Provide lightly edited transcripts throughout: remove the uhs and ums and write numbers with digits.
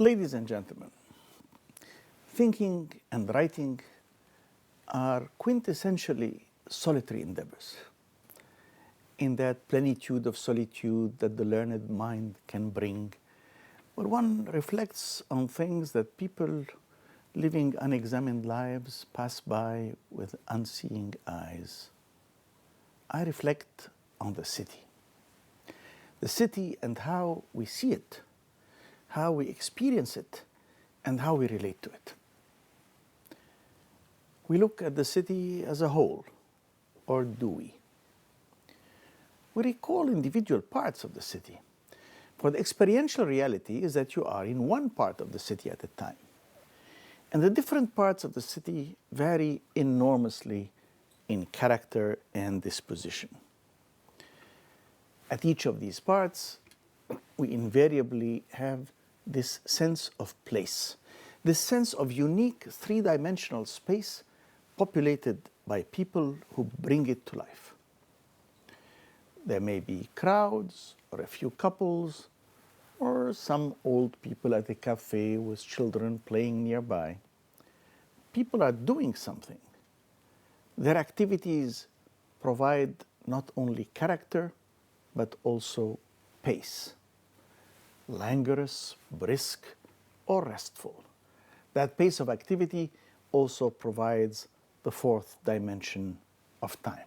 Ladies and gentlemen, thinking and writing are quintessentially solitary endeavors. In that plenitude of solitude that the learned mind can bring, where one reflects on things that people living unexamined lives pass by with unseeing eyes. I reflect on the city. The city and how we see it, how we experience it, and how we relate to it. We look at the city as a whole, or do we? We recall individual parts of the city, for the experiential reality is that you are in one part of the city at a time. And the different parts of the city vary enormously in character and disposition. At each of these parts, we invariably have this sense of place, this sense of unique three-dimensional space populated by people who bring it to life. There may be crowds, or a few couples, or some old people at a cafe with children playing nearby. People are doing something. Their activities provide not only character, but also pace. Languorous, brisk, or restful. That pace of activity also provides the fourth dimension of time.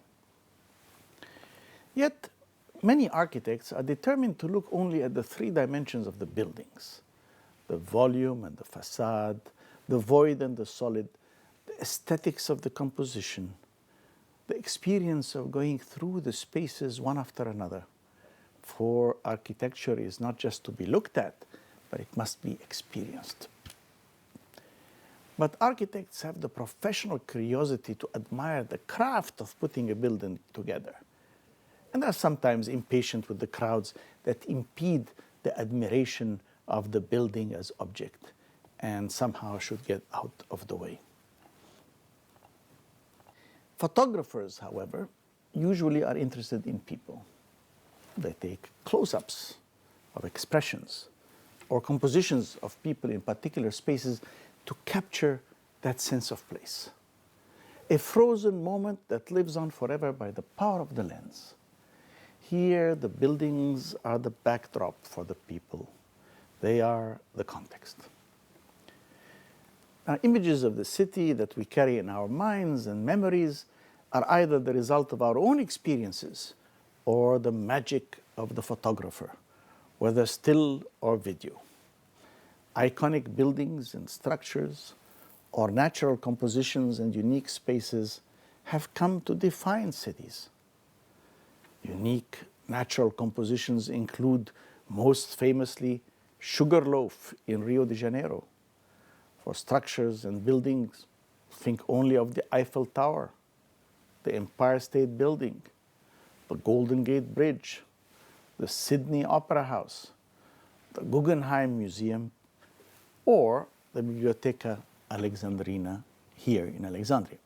Yet, many architects are determined to look only at the three dimensions of the buildings: the volume and the facade, the void and the solid, the aesthetics of the composition, the experience of going through the spaces one after another. For architecture is not just to be looked at, but it must be experienced. But architects have the professional curiosity to admire the craft of putting a building together, and are sometimes impatient with the crowds that impede the admiration of the building as object, and somehow should get out of the way. Photographers, however, usually are interested in people. They take close-ups of expressions or compositions of people in particular spaces to capture that sense of place. A frozen moment that lives on forever by the power of the lens. Here, the buildings are the backdrop for the people. They are the context. Now, images of the city that we carry in our minds and memories are either the result of our own experiences or the magic of the photographer, whether still or video. Iconic buildings and structures, or natural compositions and unique spaces have come to define cities. Unique natural compositions include, most famously, Sugarloaf in Rio de Janeiro. For structures and buildings, think only of the Eiffel Tower, the Empire State Building, the Golden Gate Bridge, the Sydney Opera House, the Guggenheim Museum, or the Biblioteca Alexandrina here in Alexandria.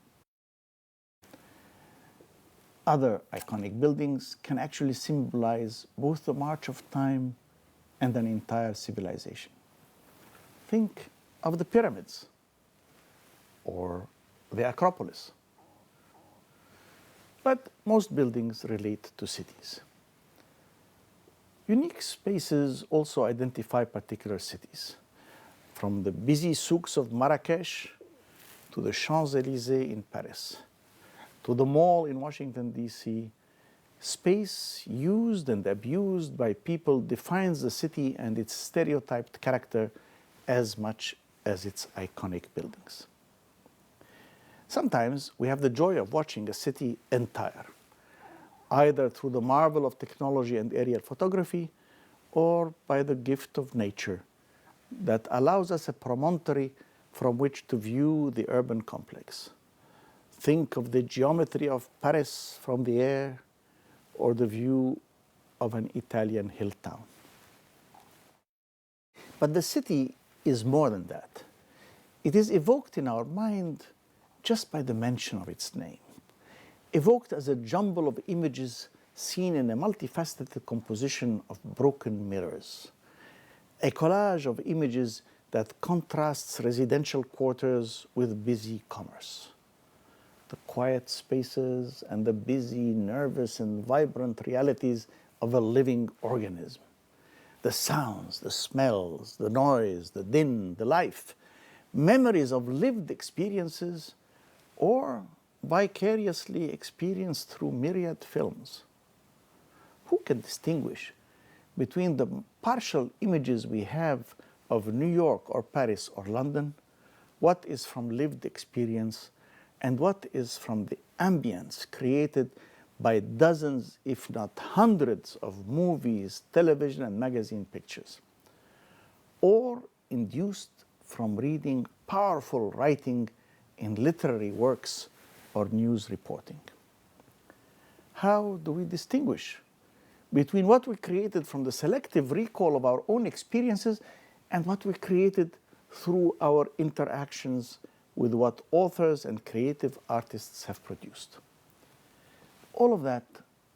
Other iconic buildings can actually symbolize both the march of time and an entire civilization. Think of the pyramids or the Acropolis. But most buildings relate to cities. Unique spaces also identify particular cities, from the busy souks of Marrakesh to the Champs-Élysées in Paris, to the mall in Washington, D.C., space used and abused by people defines the city and its stereotyped character as much as its iconic buildings. Sometimes we have the joy of watching a city entire, either through the marvel of technology and aerial photography, or by the gift of nature that allows us a promontory from which to view the urban complex. Think of the geometry of Paris from the air, or the view of an Italian hill town. But the city is more than that. It is evoked in our mind just by the mention of its name, evoked as a jumble of images seen in a multifaceted composition of broken mirrors, a collage of images that contrasts residential quarters with busy commerce. The quiet spaces and the busy, nervous, and vibrant realities of a living organism. The sounds, the smells, the noise, the din, the life, memories of lived experiences or vicariously experienced through myriad films. Who can distinguish between the partial images we have of New York or Paris or London, what is from lived experience, and what is from the ambience created by dozens, if not hundreds, of movies, television, and magazine pictures, or induced from reading powerful writing in literary works or news reporting? How do we distinguish between what we created from the selective recall of our own experiences and what we created through our interactions with what authors and creative artists have produced? All of that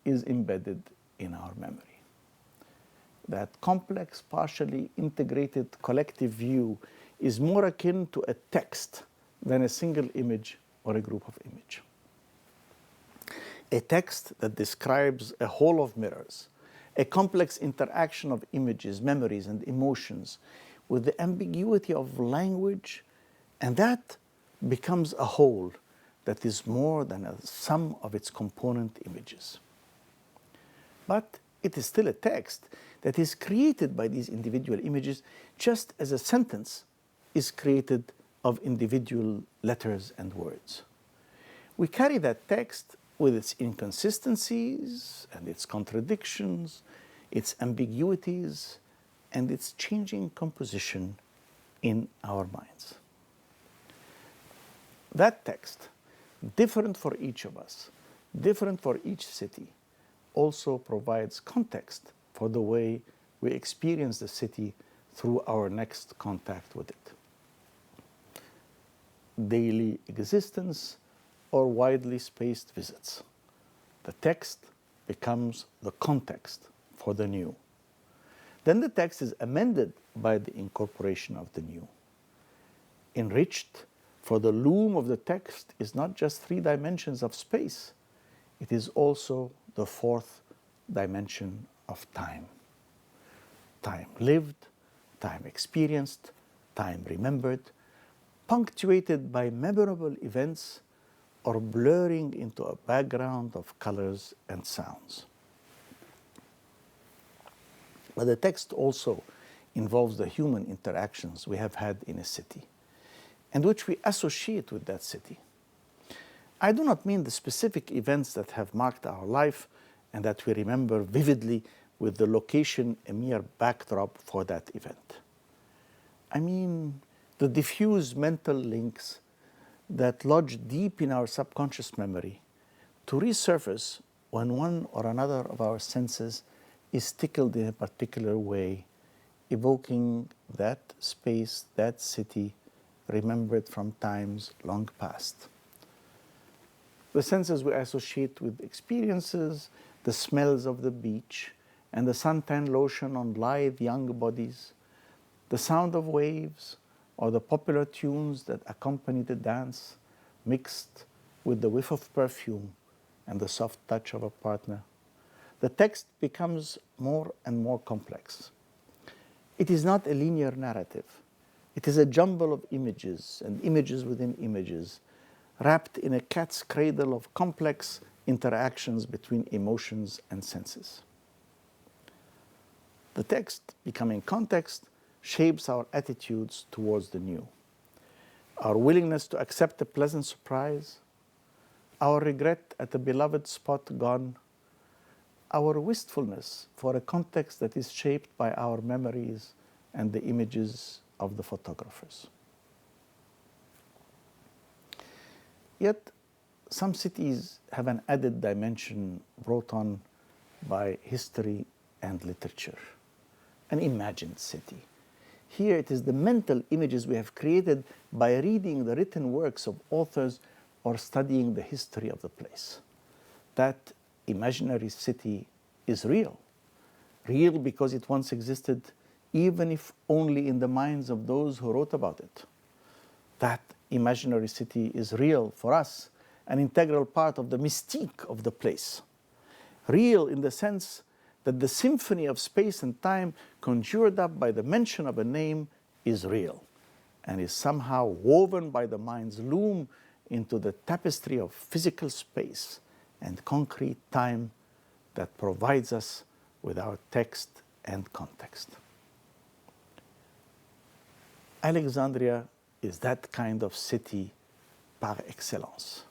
is embedded in our memory. That complex, partially integrated collective view is more akin to a text than a single image or a group of images. A text that describes a whole of mirrors, a complex interaction of images, memories, and emotions with the ambiguity of language, and that becomes a whole that is more than a sum of its component images. But it is still a text that is created by these individual images, just as a sentence is created of individual letters and words. We carry that text with its inconsistencies and its contradictions, its ambiguities, and its changing composition in our minds. That text, different for each of us, different for each city, also provides context for the way we experience the city through our next contact with it. Daily existence or widely spaced visits. The text becomes the context for the new. Then the text is amended by the incorporation of the new. Enriched, for the loom of the text is not just 3 dimensions of space, it is also the 4th dimension of time. Time lived, time experienced, time remembered, punctuated by memorable events or blurring into a background of colors and sounds. But the text also involves the human interactions we have had in a city and which we associate with that city. I do not mean the specific events that have marked our life and that we remember vividly with the location a mere backdrop for that event. I mean the diffuse mental links that lodge deep in our subconscious memory to resurface when one or another of our senses is tickled in a particular way, evoking that space, that city, remembered from times long past. The senses we associate with experiences, the smells of the beach and the suntan lotion on lithe young bodies, the sound of waves, or the popular tunes that accompany the dance, mixed with the whiff of perfume and the soft touch of a partner. The text becomes more and more complex. It is not a linear narrative. It is a jumble of images and images within images, wrapped in a cat's cradle of complex interactions between emotions and senses. The text, becoming context, shapes our attitudes towards the new, our willingness to accept a pleasant surprise, our regret at a beloved spot gone, our wistfulness for a context that is shaped by our memories and the images of the photographers. Yet, some cities have an added dimension brought on by history and literature, an imagined city. Here it is the mental images we have created by reading the written works of authors or studying the history of the place. That imaginary city is real. Real because it once existed even if only in the minds of those who wrote about it. That imaginary city is real for us, an integral part of the mystique of the place. Real in the sense that the symphony of space and time conjured up by the mention of a name is real and is somehow woven by the mind's loom into the tapestry of physical space and concrete time that provides us with our text and context. Alexandria is that kind of city par excellence.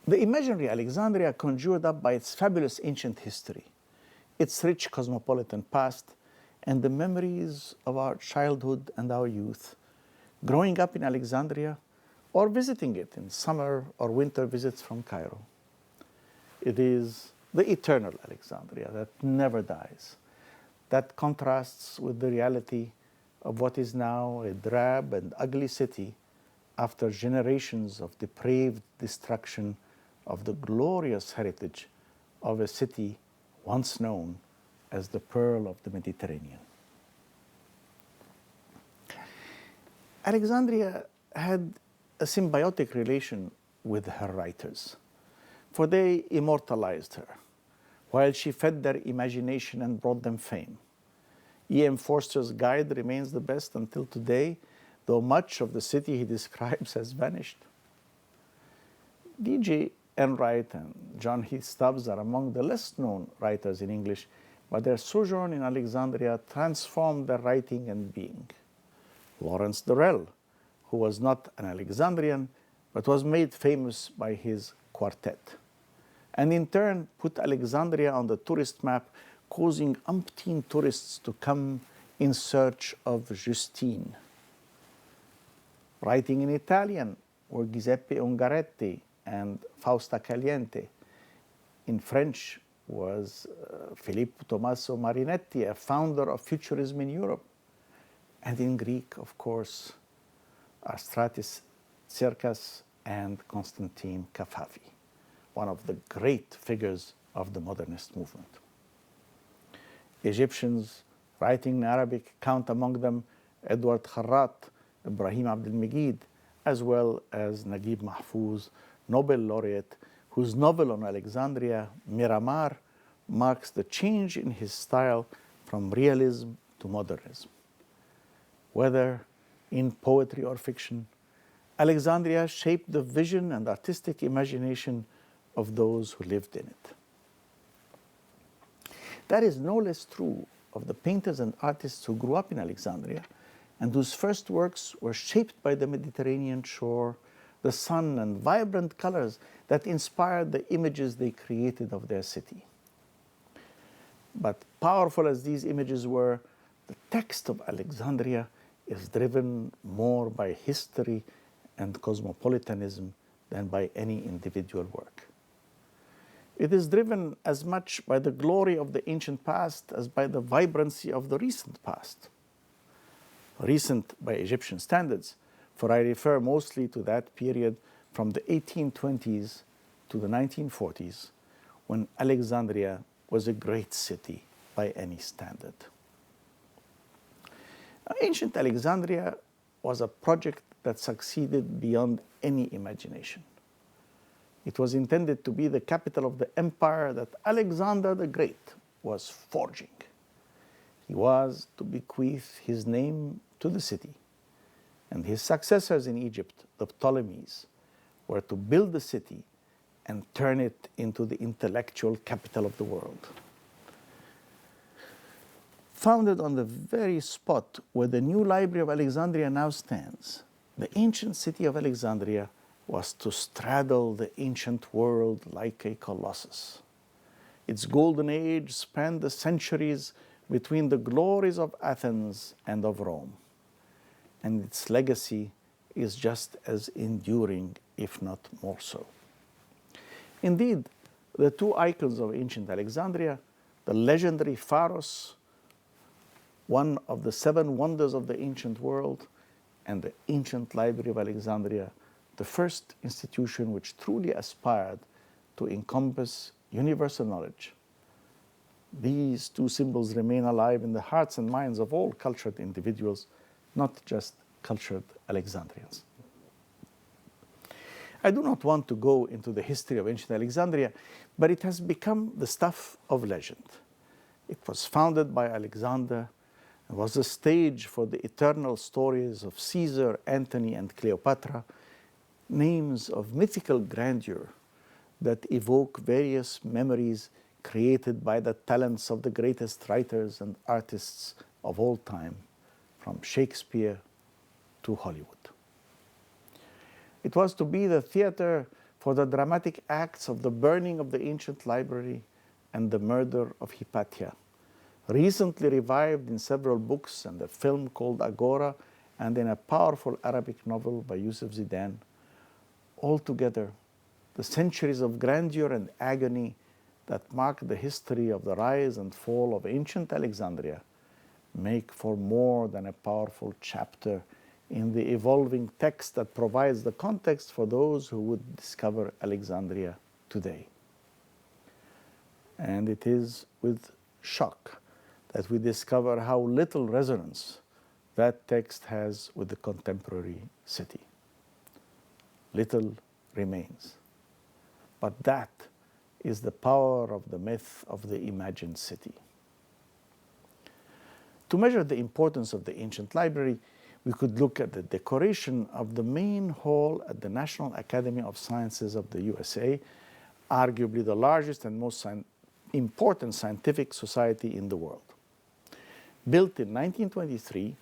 The imaginary Alexandria conjured up by its fabulous ancient history, its rich cosmopolitan past, and the memories of our childhood and our youth, growing up in Alexandria or visiting it in summer or winter visits from Cairo. It is the eternal Alexandria that never dies, that contrasts with the reality of what is now a drab and ugly city after generations of depraved destruction of the glorious heritage of a city once known as the Pearl of the Mediterranean. Alexandria had a symbiotic relation with her writers, for they immortalized her, while she fed their imagination and brought them fame. E.M. Forster's guide remains the best until today, though much of the city he describes has vanished. D.J. Enright and John Heath Stubbs are among the less known writers in English, but their sojourn in Alexandria transformed their writing and being. Lawrence Durrell, who was not an Alexandrian, but was made famous by his quartet, and in turn put Alexandria on the tourist map, causing umpteen tourists to come in search of Justine. Writing in Italian were Giuseppe Ungaretti and Fausta Caliente. In French was Filippo Tommaso Marinetti, a founder of Futurism in Europe. And in Greek, of course, Stratis Tsirkas and Constantine Kafavi, one of the great figures of the modernist movement. Egyptians writing in Arabic count among them Edward Kharrat, Ibrahim Abdel-Megid, as well as Naguib Mahfouz, Nobel laureate, whose novel on Alexandria, Miramar, marks the change in his style from realism to modernism. Whether in poetry or fiction, Alexandria shaped the vision and artistic imagination of those who lived in it. That is no less true of the painters and artists who grew up in Alexandria and whose first works were shaped by the Mediterranean shore, the sun, and vibrant colors that inspired the images they created of their city. But powerful as these images were, the text of Alexandria is driven more by history and cosmopolitanism than by any individual work. It is driven as much by the glory of the ancient past as by the vibrancy of the recent past. Recent by Egyptian standards, for I refer mostly to that period from the 1820s to the 1940s, when Alexandria was a great city by any standard. Ancient Alexandria was a project that succeeded beyond any imagination. It was intended to be the capital of the empire that Alexander the Great was forging. He was to bequeath his name to the city, and his successors in Egypt, the Ptolemies, were to build the city and turn it into the intellectual capital of the world. Founded on the very spot where the new Library of Alexandria now stands, the ancient city of Alexandria was to straddle the ancient world like a colossus. Its golden age spanned the centuries between the glories of Athens and of Rome, and its legacy is just as enduring, if not more so. Indeed, the two icons of ancient Alexandria, the legendary Pharos, one of the seven wonders of the ancient world, and the ancient Library of Alexandria, the first institution which truly aspired to encompass universal knowledge, These two symbols remain alive in the hearts and minds of all cultured individuals, not just cultured Alexandrians. I do not want to go into the history of ancient Alexandria, but it has become the stuff of legend. It was founded by Alexander and was the stage for the eternal stories of Caesar, Antony, and Cleopatra, names of mythical grandeur that evoke various memories created by the talents of the greatest writers and artists of all time, from Shakespeare to Hollywood. It was to be the theater for the dramatic acts of the burning of the ancient library and the murder of Hypatia, recently revived in several books and a film called Agora and in a powerful Arabic novel by Yusuf Zidan. Altogether, the centuries of grandeur and agony that mark the history of the rise and fall of ancient Alexandria make for more than a powerful chapter in the evolving text that provides the context for those who would discover Alexandria today. And it is with shock that we discover how little resonance that text has with the contemporary city. Little remains. But that is the power of the myth of the imagined city. To measure the importance of the ancient library, we could look at the decoration of the main hall at the National Academy of Sciences of the USA, arguably the largest and most important scientific society in the world. Built in 1923,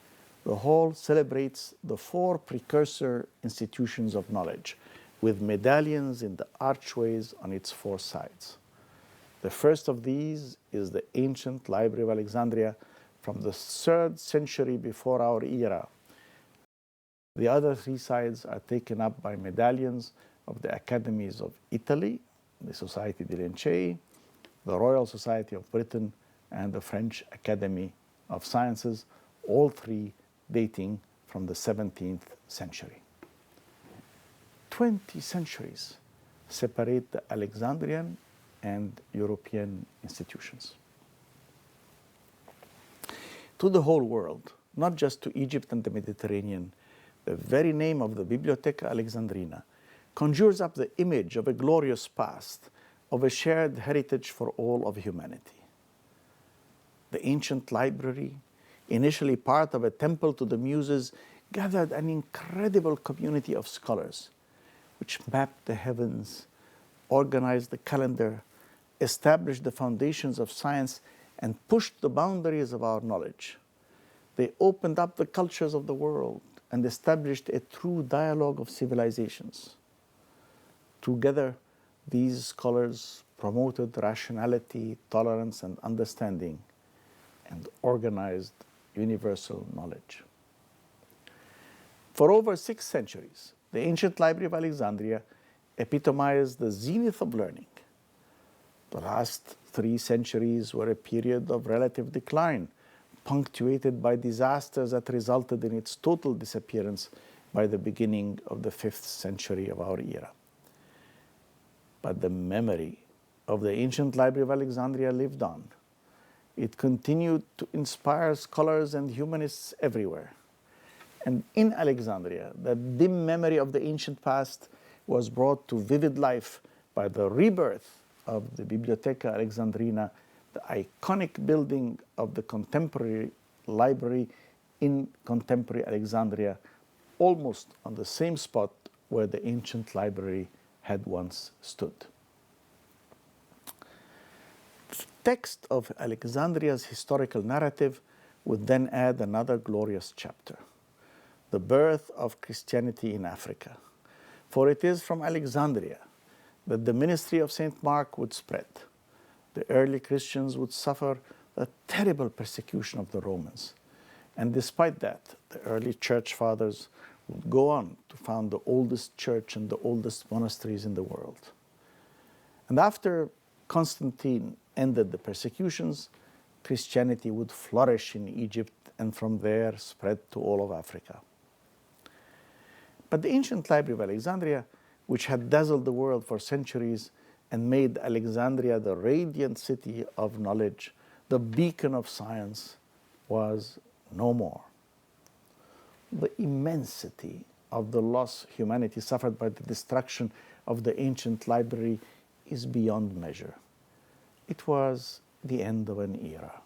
the hall celebrates the four precursor institutions of knowledge, with medallions in the archways on its four sides. The first of these is the ancient Library of Alexandria from the 3rd century before our era. The other three sides are taken up by medallions of the academies of Italy, the Société des Lincei, the Royal Society of Britain, and the French Academy of Sciences, all three dating from the 17th century. 20 centuries separate the Alexandrian and European institutions. To the whole world, not just to Egypt and the Mediterranean, the very name of the Bibliotheca Alexandrina conjures up the image of a glorious past, of a shared heritage for all of humanity. The ancient library, initially part of a temple to the Muses, gathered an incredible community of scholars, which mapped the heavens, organized the calendar, established the foundations of science, and pushed the boundaries of our knowledge. They opened up the cultures of the world and established a true dialogue of civilizations. Together, these scholars promoted rationality, tolerance, and understanding, and organized universal knowledge. For over 6 centuries, the ancient Library of Alexandria epitomized the zenith of learning. The last 3 centuries were a period of relative decline, punctuated by disasters that resulted in its total disappearance by the beginning of the 5th century of our era. But the memory of the ancient Library of Alexandria lived on. It continued to inspire scholars and humanists everywhere. And in Alexandria, the dim memory of the ancient past was brought to vivid life by the rebirth of the Bibliotheca Alexandrina, the iconic building of the contemporary library in contemporary Alexandria, almost on the same spot where the ancient library had once stood. The text of Alexandria's historical narrative would then add another glorious chapter: the birth of Christianity in Africa. For it is from Alexandria that the ministry of St. Mark would spread. The early Christians would suffer the terrible persecution of the Romans. And despite that, the early church fathers would go on to found the oldest church and the oldest monasteries in the world. And after Constantine ended the persecutions, Christianity would flourish in Egypt and from there spread to all of Africa. But the ancient Library of Alexandria, which had dazzled the world for centuries and made Alexandria the radiant city of knowledge, the beacon of science was no more. The immensity of the loss humanity suffered by the destruction of the ancient library is beyond measure. It was the end of an era.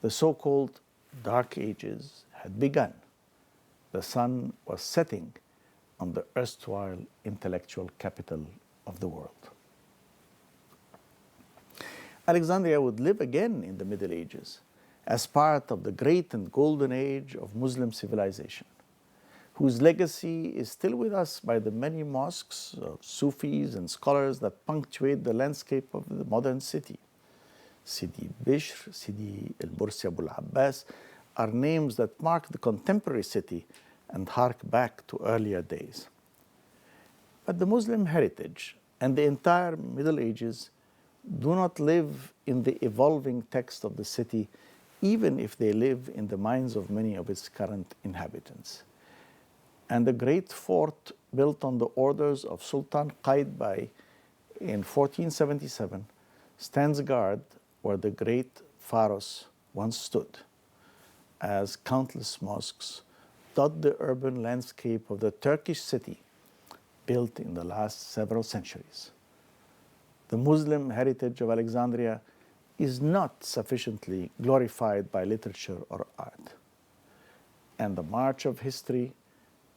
The so-called Dark Ages had begun. The sun was setting on the erstwhile intellectual capital of the world. Alexandria would live again in the Middle Ages as part of the great and golden age of Muslim civilization, whose legacy is still with us by the many mosques of Sufis and scholars that punctuate the landscape of the modern city. Sidi Bishr, Sidi el-Bursi Abu al-Abbas are names that mark the contemporary city and hark back to earlier days. But the Muslim heritage and the entire Middle Ages do not live in the evolving text of the city, even if they live in the minds of many of its current inhabitants. And the great fort built on the orders of Sultan Qaitbay in 1477 stands guard where the great Pharos once stood, as countless mosques dot the urban landscape of the Turkish city built in the last several centuries. The Muslim heritage of Alexandria is not sufficiently glorified by literature or art. And the march of history,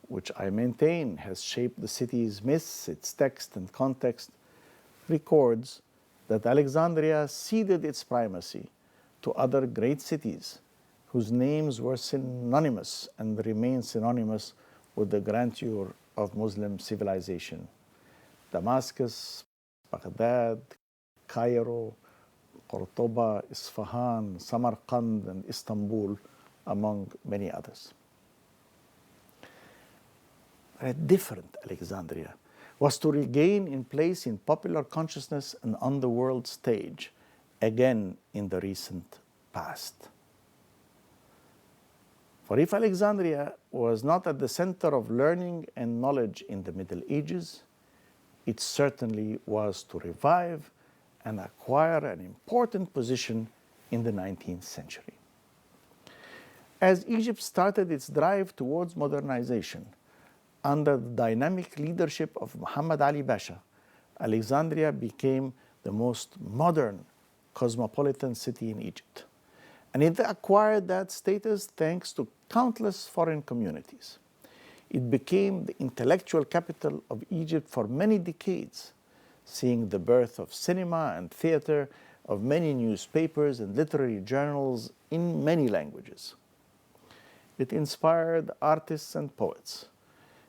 which I maintain has shaped the city's myths, its text and context, records that Alexandria ceded its primacy to other great cities whose names were synonymous and remain synonymous with the grandeur of Muslim civilization. Damascus, Baghdad, Cairo, Cordoba, Isfahan, Samarkand, and Istanbul, among many others. A different Alexandria was to regain in place in popular consciousness and on the world stage, again in the recent past. For if Alexandria was not at the center of learning and knowledge in the Middle Ages, it certainly was to revive and acquire an important position in the 19th century. As Egypt started its drive towards modernization, under the dynamic leadership of Muhammad Ali Pasha, Alexandria became the most modern cosmopolitan city in Egypt. And it acquired that status thanks to countless foreign communities. It became the intellectual capital of Egypt for many decades, seeing the birth of cinema and theater, of many newspapers and literary journals in many languages. It inspired artists and poets.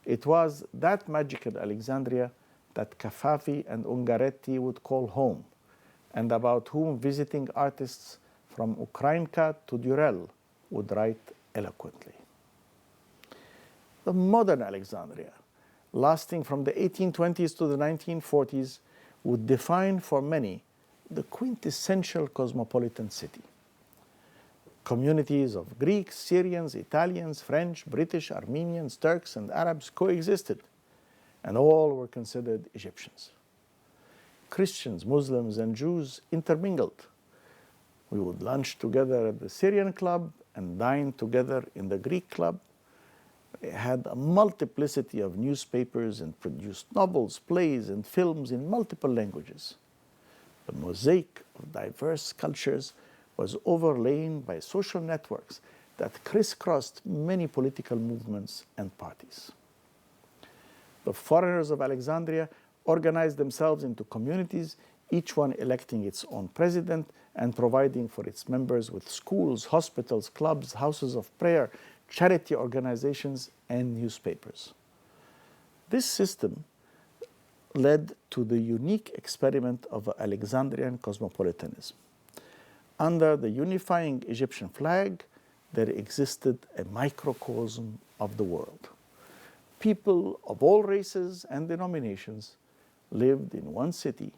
It was that magical Alexandria that Kafafi and Ungaretti would call home, and about whom visiting artists from Ukrainka to Durrell would write eloquently. The modern Alexandria, lasting from the 1820s to the 1940s, would define for many the quintessential cosmopolitan city. Communities of Greeks, Syrians, Italians, French, British, Armenians, Turks, and Arabs coexisted, and all were considered Egyptians. Christians, Muslims, and Jews intermingled. We would lunch together at the Syrian club and dine together in the Greek club. They had a multiplicity of newspapers and produced novels, plays, and films in multiple languages. The mosaic of diverse cultures was overlain by social networks that crisscrossed many political movements and parties. The foreigners of Alexandria organized themselves into communities, each one electing its own president and providing for its members with schools, hospitals, clubs, houses of prayer, charity organizations, and newspapers. This system led to the unique experiment of Alexandrian cosmopolitanism. Under the unifying Egyptian flag, there existed a microcosm of the world. People of all races and denominations lived in one city,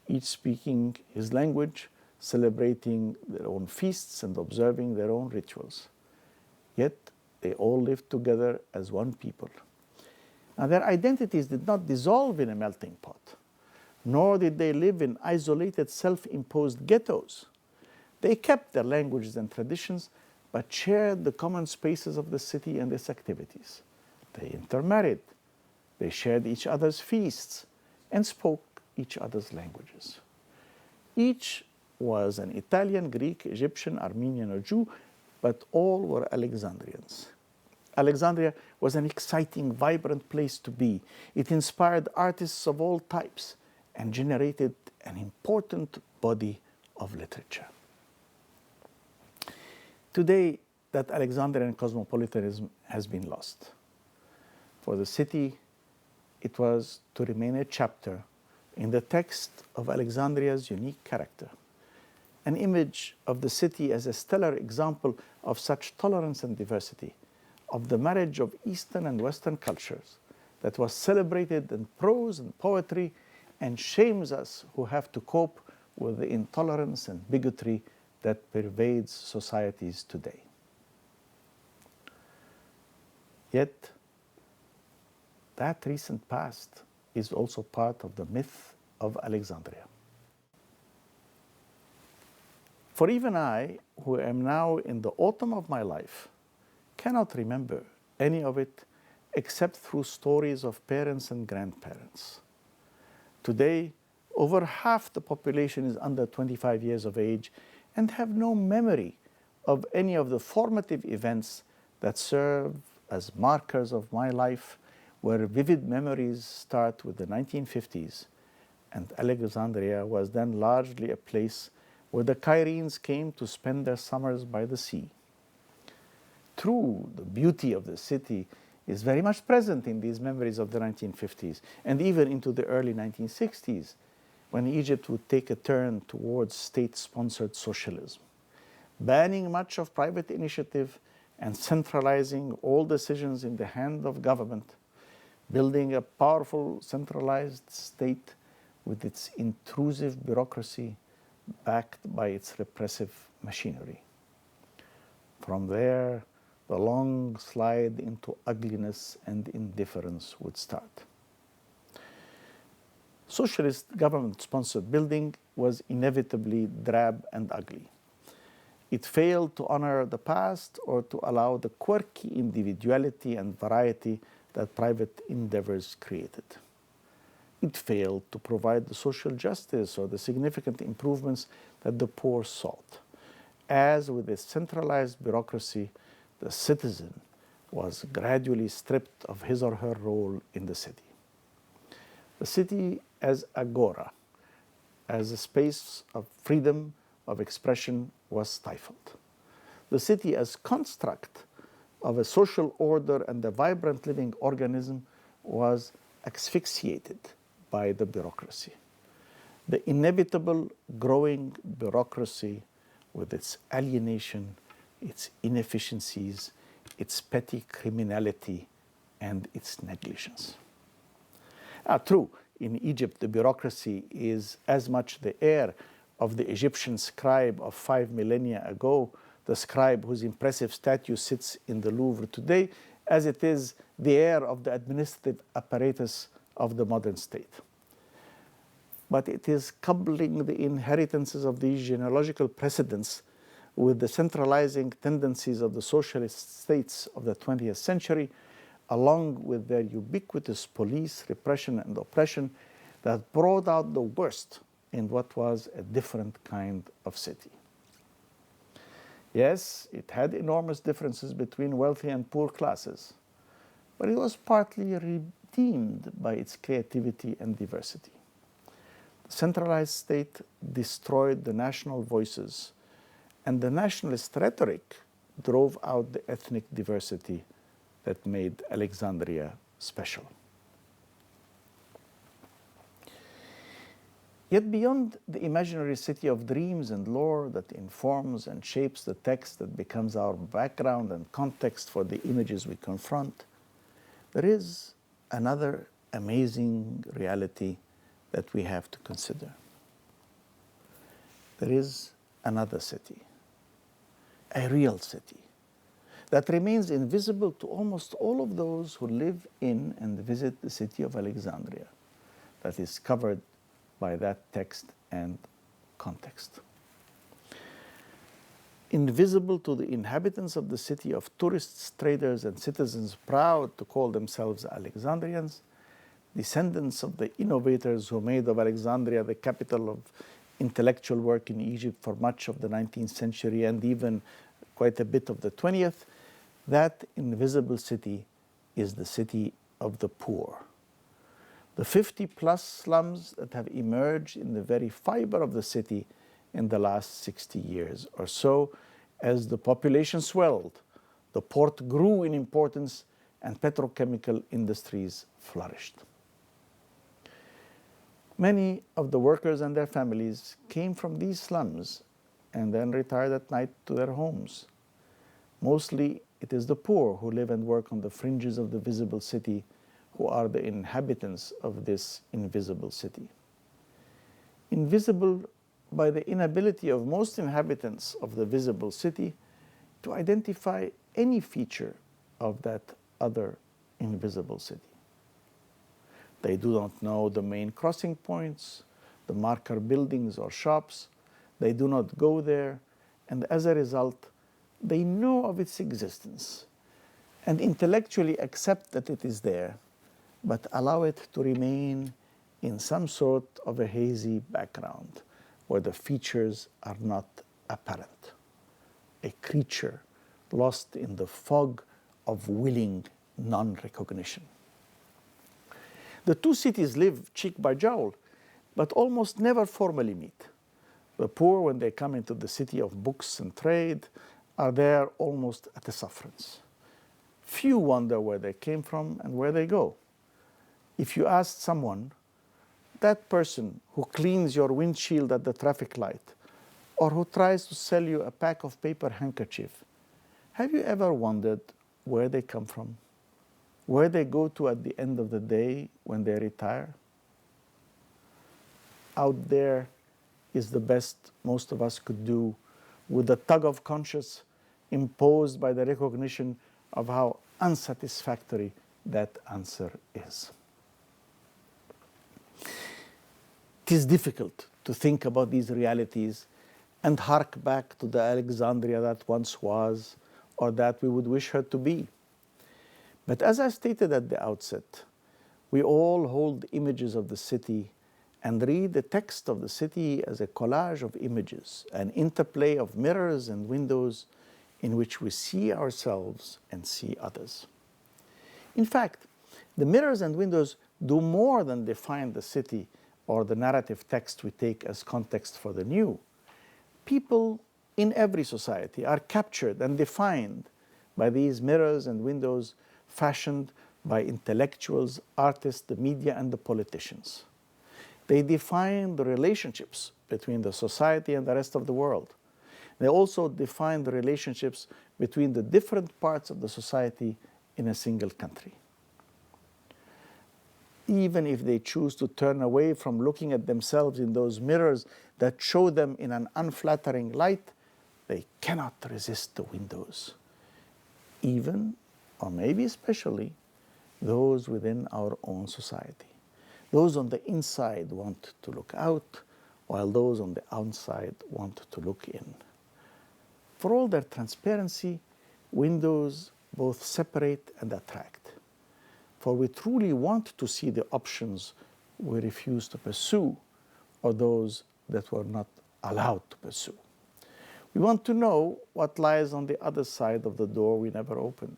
each speaking his language, celebrating their own feasts and observing their own rituals. Yet they all lived together as one people. Now, their identities did not dissolve in a melting pot, nor did they live in isolated self-imposed ghettos. They kept their languages and traditions, but shared the common spaces of the city and its activities. They intermarried, they shared each other's feasts, and spoke each other's languages. Each was an Italian, Greek, Egyptian, Armenian, or Jew, but all were Alexandrians. Alexandria was an exciting, vibrant place to be. It inspired artists of all types and generated an important body of literature. Today, that Alexandrian cosmopolitanism has been lost. For the city, it was to remain a chapter in the text of Alexandria's unique character, an image of the city as a stellar example of such tolerance and diversity, of the marriage of Eastern and Western cultures that was celebrated in prose and poetry and shames us who have to cope with the intolerance and bigotry that pervades societies today. Yet, that recent past is also part of the myth of Alexandria. For even I, who am now in the autumn of my life, cannot remember any of it except through stories of parents and grandparents. Today, over half the population is under 25 years of age and have no memory of any of the formative events that serve as markers of my life, where vivid memories start with the 1950s, and Alexandria was then largely a place where the Cairenes came to spend their summers by the sea. True, the beauty of the city is very much present in these memories of the 1950s and even into the early 1960s, when Egypt would take a turn towards state-sponsored socialism, banning much of private initiative and centralizing all decisions in the hand of government, building a powerful centralized state with its intrusive bureaucracy backed by its repressive machinery. From there, the long slide into ugliness and indifference would start. Socialist government-sponsored building was inevitably drab and ugly. It failed to honor the past or to allow the quirky individuality and variety that private endeavors created. It failed to provide the social justice or the significant improvements that the poor sought. As with a centralized bureaucracy, the citizen was gradually stripped of his or her role in the city. The city as agora, as a space of freedom of expression, was stifled. The city as construct of a social order and a vibrant living organism was asphyxiated by the bureaucracy. The inevitable growing bureaucracy with its alienation, its inefficiencies, its petty criminality, and its negligence. True, in Egypt, the bureaucracy is as much the heir of the Egyptian scribe of 5 millennia ago, the scribe whose impressive statue sits in the Louvre today, as it is the heir of the administrative apparatus of the modern state. But it is coupling the inheritances of these genealogical precedents with the centralizing tendencies of the socialist states of the 20th century, along with their ubiquitous police repression and oppression, that brought out the worst in what was a different kind of city. Yes, it had enormous differences between wealthy and poor classes, but it was partly redeemed by its creativity and diversity. The centralized state destroyed the national voices, and the nationalist rhetoric drove out the ethnic diversity that made Alexandria special. Yet beyond the imaginary city of dreams and lore that informs and shapes the text that becomes our background and context for the images we confront, there is another amazing reality that we have to consider. There is another city, a real city, that remains invisible to almost all of those who live in and visit the city of Alexandria, that is covered by that text and context. invisible to the inhabitants of the city, of tourists, traders, and citizens proud to call themselves Alexandrians, descendants of the innovators who made of Alexandria the capital of intellectual work in Egypt for much of the 19th century and even quite a bit of the 20th, that invisible city is the city of the poor. The 50-plus slums that have emerged in the very fiber of the city in the last 60 years or so, as the population swelled, the port grew in importance, and petrochemical industries flourished. Many of the workers and their families came from these slums and then retired at night to their homes. Mostly it is the poor who live and work on the fringes of the visible city, who are the inhabitants of this invisible city. Invisible by the inability of most inhabitants of the visible city to identify any feature of that other invisible city. They do not know the main crossing points, the marker buildings or shops. They do not go there, and as a result, they know of its existence and intellectually accept that it is there, but allow it to remain in some sort of a hazy background where the features are not apparent. A creature lost in the fog of willing non-recognition. The two cities live cheek by jowl, but almost never formally meet. The poor, when they come into the city of books and trade, are there almost at a sufferance. Few wonder where they came from and where they go. If you ask someone, that person who cleans your windshield at the traffic light or who tries to sell you a pack of paper handkerchief, have you ever wondered where they come from? Where they go to at the end of the day when they retire? Out there is the best most of us could do with the tug of conscience imposed by the recognition of how unsatisfactory that answer is. It is difficult to think about these realities and hark back to the Alexandria that once was or that we would wish her to be. But as I stated at the outset, we all hold images of the city and read the text of the city as a collage of images, an interplay of mirrors and windows in which we see ourselves and see others. In fact, the mirrors and windows do more than define the city or the narrative text we take as context for the new. People in every society are captured and defined by these mirrors and windows fashioned by intellectuals, artists, the media, and the politicians. They define the relationships between the society and the rest of the world. They also define the relationships between the different parts of the society in a single country. Even if they choose to turn away from looking at themselves in those mirrors that show them in an unflattering light, they cannot resist the windows. Even, or maybe especially, those within our own society. Those on the inside want to look out, while those on the outside want to look in. For all their transparency, windows both separate and attract. For we truly want to see the options we refuse to pursue or those that we're not allowed to pursue. We want to know what lies on the other side of the door we never opened.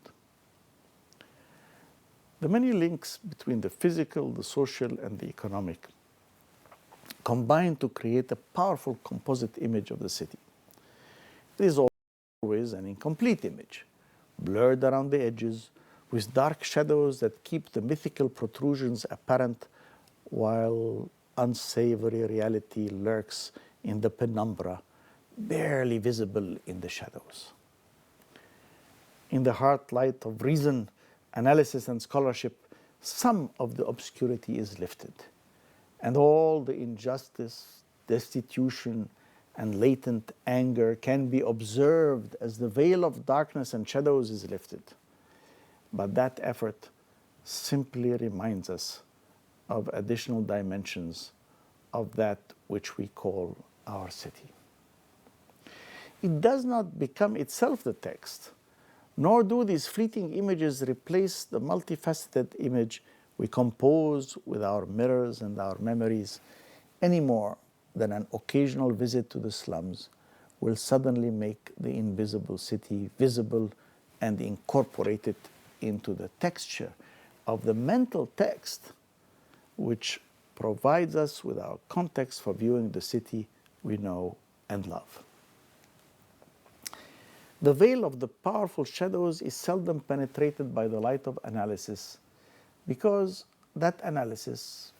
The many links between the physical, the social, and the economic combine to create a powerful composite image of the city. It is always an incomplete image, blurred around the edges, with dark shadows that keep the mythical protrusions apparent while unsavory reality lurks in the penumbra, barely visible in the shadows. In the heart light of reason, analysis, and scholarship, some of the obscurity is lifted, and all the injustice, destitution, and latent anger can be observed as the veil of darkness and shadows is lifted. But that effort simply reminds us of additional dimensions of that which we call our city. it does not become itself the text, nor do these fleeting images replace the multifaceted image we compose with our mirrors and our memories any more than an occasional visit to the slums will suddenly make the invisible city visible and incorporate it into the texture of the mental text which provides us with our context for viewing the city we know and love. The veil of the powerful shadows is seldom penetrated by the light of analysis because that analysis,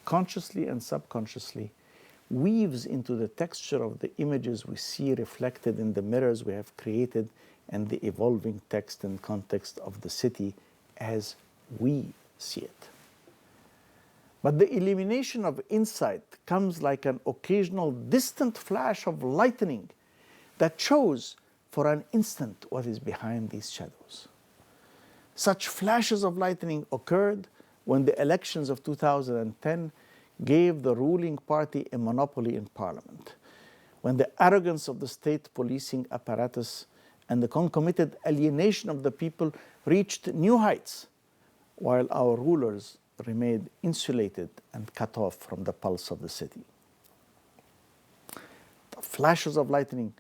consciously and subconsciously, weaves into the texture of the images we see reflected in the mirrors we have created and the evolving text and context of the city as we see it. But the illumination of insight comes like an occasional distant flash of lightning that shows for an instant what is behind these shadows. Such flashes of lightning occurred when the elections of 2010 gave the ruling party a monopoly in parliament, when the arrogance of the state policing apparatus and the concomitant alienation of the people reached new heights, while our rulers remained insulated and cut off from the pulse of the city. The flashes of lightning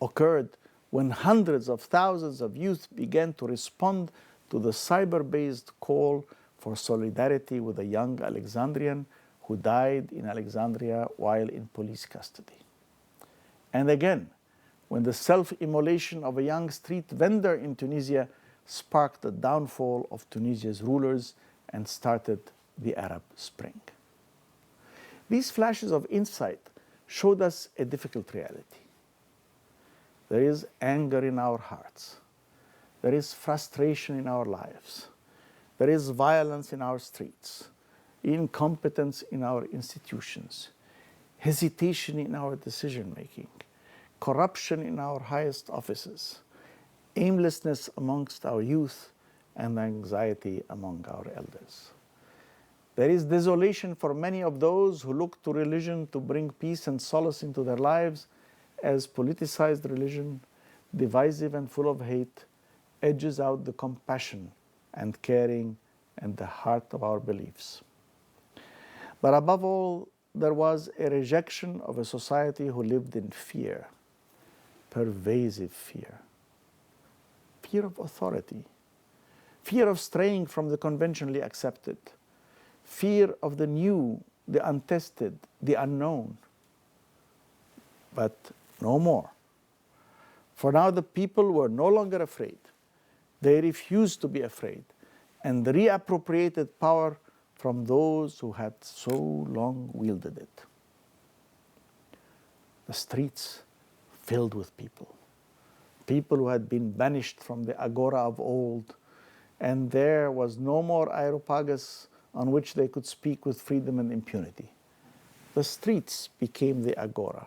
occurred when hundreds of thousands of youth began to respond to the cyber-based call for solidarity with a young Alexandrian who died in Alexandria while in police custody. And again, when the self-immolation of a young street vendor in Tunisia sparked the downfall of Tunisia's rulers and started the Arab Spring. These flashes of insight showed us a difficult reality. There is anger in our hearts. There is frustration in our lives. There is violence in our streets, incompetence in our institutions, hesitation in our decision-making, corruption in our highest offices, aimlessness amongst our youth, and anxiety among our elders. There is desolation for many of those who look to religion to bring peace and solace into their lives, as politicized religion, divisive and full of hate, edges out the compassion and caring and the heart of our beliefs. But above all, there was a rejection of a society who lived in fear, pervasive fear. Fear of authority, fear of straying from the conventionally accepted, fear of the new, the untested, the unknown. But no more. For now the people were no longer afraid. They refused to be afraid and reappropriated power from those who had so long wielded it. The streets filled with people, people who had been banished from the agora of old, and there was no more aeropagus on which they could speak with freedom and impunity. The streets became the agora,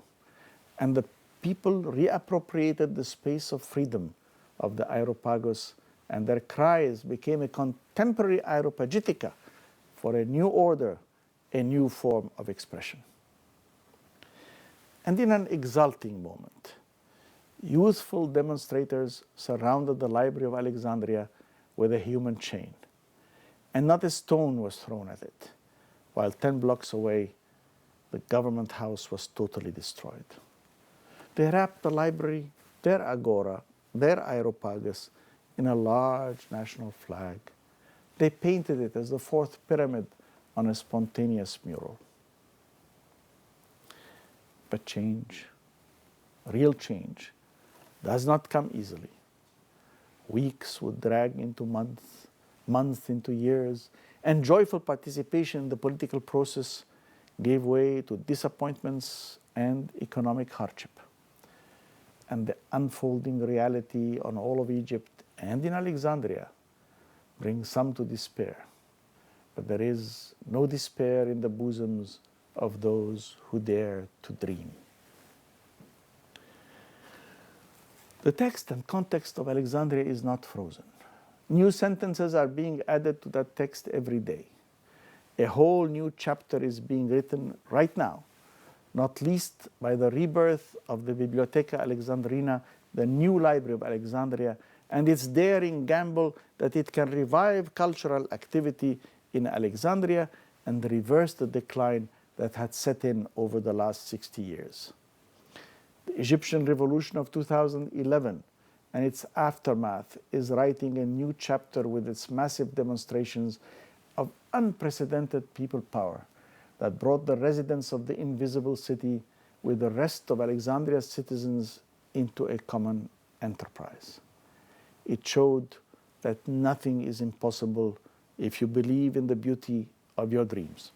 and the people reappropriated the space of freedom of the aeropagus, and their cries became a contemporary aeropagitica for a new order, a new form of expression. And in an exulting moment, youthful demonstrators surrounded the Library of Alexandria with a human chain, and not a stone was thrown at it, while 10 blocks away, the government house was totally destroyed. They wrapped the library, their agora, their aeropagus, in a large national flag. They painted it as the fourth pyramid on a spontaneous mural. But change, real change, does not come easily. Weeks would drag into months, months into years, and joyful participation in the political process gave way to disappointments and economic hardship. And the unfolding reality on all of Egypt and in Alexandria brings some to despair. But there is no despair in the bosoms of those who dare to dream. The text and context of Alexandria is not frozen. New sentences are being added to that text every day. A whole new chapter is being written right now not least by the rebirth of the Bibliotheca Alexandrina, the new Library of Alexandria, and its daring gamble that it can revive cultural activity in Alexandria and reverse the decline that had set in over the last 60 years. The Egyptian Revolution of 2011 and its aftermath is writing a new chapter with its massive demonstrations of unprecedented people power that brought the residents of the invisible city with the rest of Alexandria's citizens into a common enterprise. It showed that nothing is impossible if you believe in the beauty of your dreams.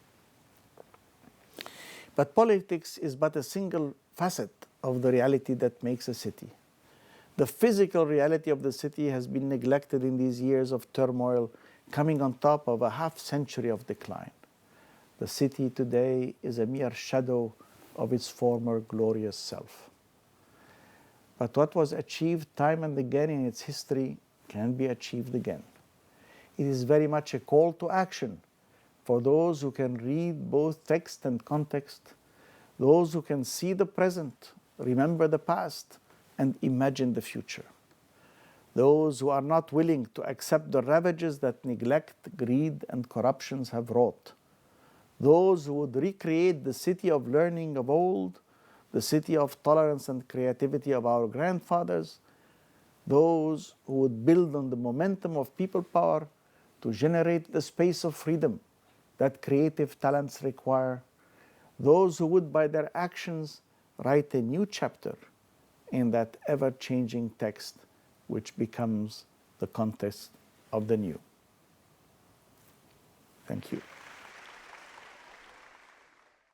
But politics is but a single facet of the reality that makes a city. The physical reality of the city has been neglected in these years of turmoil, coming on top of a half-century of decline. The city today is a mere shadow of its former glorious self. But what was achieved time and again in its history can be achieved again. It is very much a call to action for those who can read both text and context, those who can see the present, remember the past, and imagine the future. Those who are not willing to accept the ravages that neglect, greed, and corruptions have wrought. Those who would recreate the city of learning of old, the city of tolerance and creativity of our grandfathers. Those who would build on the momentum of people power to generate the space of freedom that creative talents require. Those who would, by their actions, write a new chapter in that ever-changing text which becomes the context of the new. Thank you.